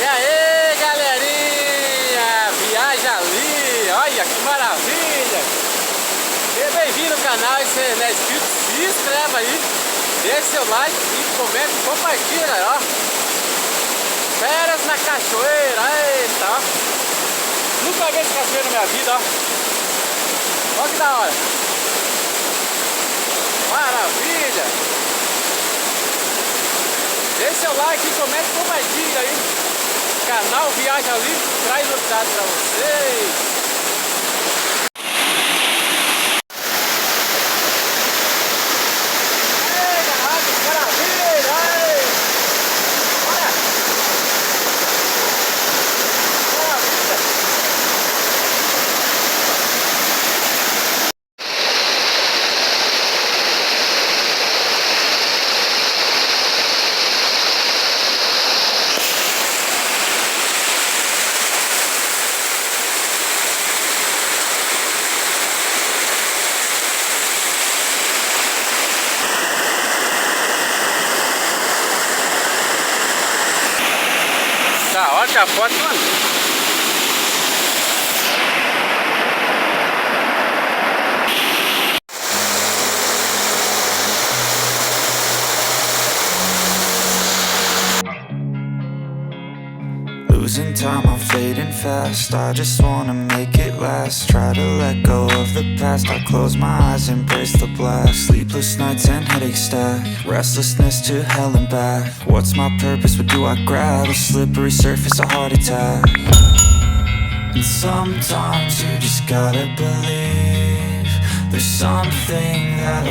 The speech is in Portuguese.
E aí, galerinha, viagem ali, olha que maravilha. Seja bem-vindo ao canal, e se não é inscrito, se inscreva aí, deixe seu like e comente e compartilha, ó. Férias na cachoeira, eita, ó. Nunca vi essa cachoeira na minha vida, ó. Olha que da hora. Maravilha. Deixe seu like e comente e compartilha aí. Canal Viagem ali traz novidades pra vocês. Da hora que a foto, mano. Losing time, I'm fading fast. I just wanna make it last. Try to let go of the past. I close my eyes, embrace the blast. Sleepless nights and headaches stack. Restlessness to hell and back. What's my purpose? What do I grab? A slippery surface, a heart attack. And sometimes you just gotta believe there's something that